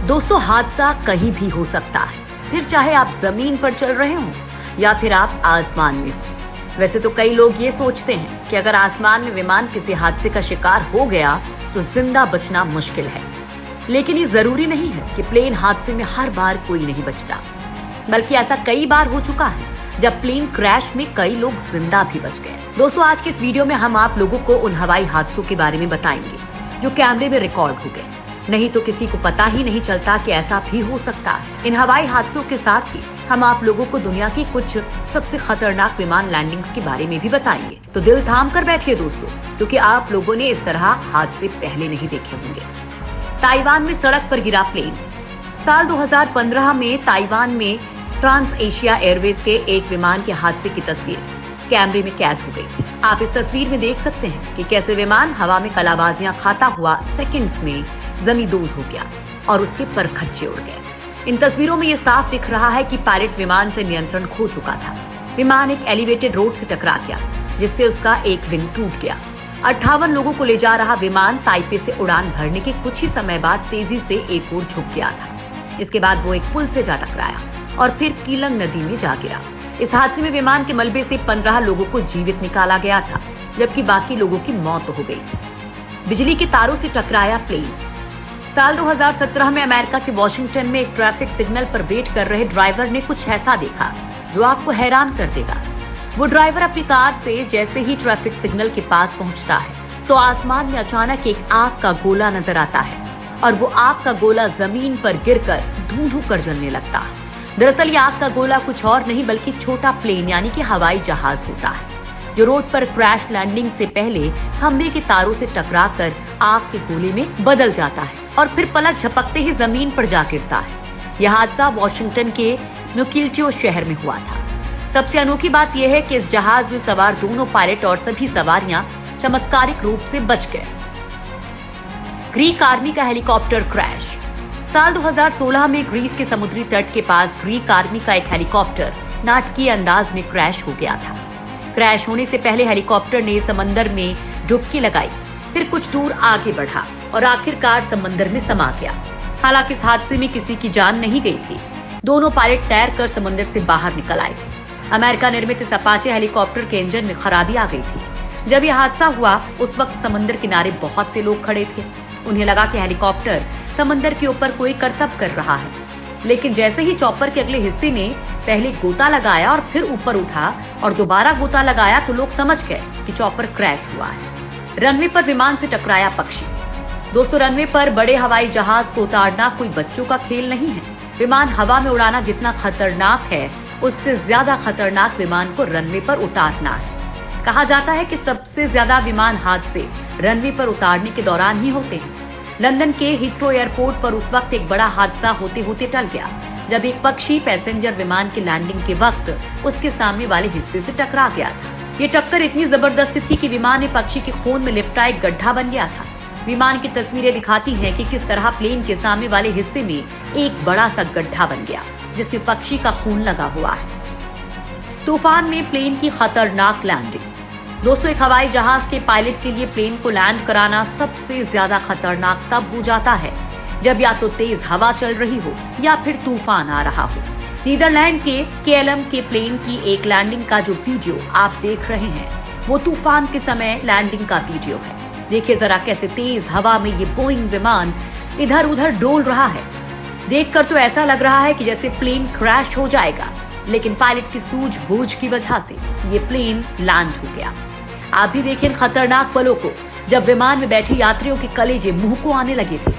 दोस्तों, हादसा कहीं भी हो सकता है, फिर चाहे आप जमीन पर चल रहे हो या फिर आप आसमान में हो। वैसे तो कई लोग ये सोचते हैं कि अगर आसमान में विमान किसी हादसे का शिकार हो गया तो जिंदा बचना मुश्किल है, लेकिन ये जरूरी नहीं है कि प्लेन हादसे में हर बार कोई नहीं बचता, बल्कि ऐसा कई बार हो चुका है जब प्लेन क्रैश में कई लोग जिंदा भी बच गए। दोस्तों, आज के इस वीडियो में हम आप लोगों को उन हवाई हादसों के बारे में बताएंगे जो कैमरे में रिकॉर्ड हो गए, नहीं तो किसी को पता ही नहीं चलता कि ऐसा भी हो सकता है। इन हवाई हादसों के साथ ही हम आप लोगों को दुनिया की कुछ सबसे खतरनाक विमान लैंडिंग्स के बारे में भी बताएंगे। तो दिल थाम कर बैठिए दोस्तों, क्योंकि आप लोगों ने इस तरह हादसे पहले नहीं देखे होंगे। ताइवान में सड़क पर गिरा प्लेन। साल 2015 में ताइवान में ट्रांस एशिया एयरवेज के एक विमान के हादसे की तस्वीर कैमरे में कैद हो गई थी। आप इस तस्वीर में देख सकते हैं कि कैसे विमान हवा में कलाबाजियां खाता हुआ सेकंड्स में जमींदोज हो गया और उसके परखच्चे उड़ गए। इन तस्वीरों में ये साफ दिख रहा है कि पायलट विमान से नियंत्रण खो चुका था। विमान एक एलिवेटेड रोड से टकरा गया, जिससे उसका एक विंग टूट गया। 58 लोगों को ले जा रहा विमान ताइपे से उड़ान भरने के कुछ ही समय बाद तेजी से एक ओर झुक गया था। इसके बाद वो एक पुल से जा टकराया और फिर कीलंग नदी में जा गिरा। इस हादसे में विमान के मलबे से 15 लोगों को जीवित निकाला गया था, जबकि बाकी लोगों की मौत हो गई थी। बिजली के तारों से टकराया प्लेन। साल 2017 में अमेरिका के वॉशिंगटन में एक ट्रैफिक सिग्नल पर वेट कर रहे ड्राइवर ने कुछ ऐसा देखा जो आपको हैरान कर देगा। वो ड्राइवर अपनी कार से जैसे ही ट्रैफिक सिग्नल के पास पहुंचता है तो आसमान में अचानक एक आग का गोला नजर आता है और वो आग का गोला जमीन पर गिरकर धुंधु कर जलने लगता है। दरअसल ये आग का गोला कुछ और नहीं बल्कि छोटा प्लेन यानी कि हवाई जहाज होता है, जो रोड पर क्रैश लैंडिंग से पहले खंभे के तारों से टकराकर आग के गोले में बदल जाता है और फिर पलक झपकते ही जमीन पर जा गिरता है। यह हादसा वॉशिंगटन के म्यूकिल्टियो शहर में हुआ था। सबसे अनोखी बात यह है कि इस जहाज में सवार दोनों पायलट और सभी सवारियां चमत्कारिक रूप से बच गए। ग्रीक आर्मी का हेलीकॉप्टर क्रैश। साल 2016 में ग्रीस के समुद्री तट के पास ग्रीक आर्मी का एक हेलीकॉप्टर नाटकीय अंदाज में क्रैश हो गया था। क्रैश होने से पहले हेलीकॉप्टर ने समंदर में डुबकी लगाई, फिर कुछ दूर आगे बढ़ा और आखिरकार समंदर में समा गया। हालांकि इस हादसे में किसी की जान नहीं गई थी। दोनों पायलट तैरकर समंदर से बाहर निकल आए थे। अमेरिका निर्मित इस अपाचे हेलीकॉप्टर के इंजन में खराबी आ गई थी। जब यह हादसा हुआ उस वक्त समंदर किनारे बहुत से लोग खड़े थे। उन्हें लगा कि हेलीकॉप्टर समंदर के ऊपर कोई करतब कर रहा है, लेकिन जैसे ही चॉपर के अगले हिस्से ने पहले गोता लगाया और फिर ऊपर उठा और दोबारा गोता लगाया तो लोग समझ गए कि चॉपर क्रैश हुआ है। रनवे पर विमान से टकराया पक्षी। दोस्तों, रनवे पर बड़े हवाई जहाज को उतारना कोई बच्चों का खेल नहीं है। विमान हवा में उड़ाना जितना खतरनाक है, उससे ज्यादा खतरनाक विमान को रनवे पर उतारना है। कहा जाता है कि सबसे ज्यादा विमान हादसे रनवे पर उतारने के दौरान ही होते हैं। लंदन के हीथ्रो एयरपोर्ट पर उस वक्त एक बड़ा हादसा होते होते टल गया जब एक पक्षी पैसेंजर विमान की लैंडिंग के वक्त उसके सामने वाले हिस्से से टकरा गया था। ये टक्कर इतनी जबरदस्त थी कि विमान में पक्षी के खून में लिपटा एक गड्ढा बन गया था। विमान की तस्वीरें दिखाती हैं कि किस तरह प्लेन के सामने वाले हिस्से में एक बड़ा सा गड्ढा बन गया जिसमें पक्षी का खून लगा हुआ है। तूफान में प्लेन की खतरनाक लैंडिंग। दोस्तों, एक हवाई जहाज के पायलट के लिए प्लेन को लैंड कराना सबसे ज्यादा खतरनाक तब हो जाता है जब या तो तेज हवा चल रही हो या फिर तूफान आ रहा हो। नीदरलैंड के केएलएम के प्लेन की एक लैंडिंग का जो वीडियो आप देख रहे हैं वो तूफान के समय लैंडिंग का वीडियो है। देखिए जरा कैसे तेज हवा में ये बोइंग विमान इधर उधर डोल रहा है। देखकर तो ऐसा लग रहा है कि जैसे प्लेन क्रैश हो जाएगा, लेकिन पायलट की सूझबूझ की वजह से ये प्लेन लैंड हो गया। आप भी देखें खतरनाक पलों को जब विमान में बैठे यात्रियों के कलेजे मुंह को आने लगे थे।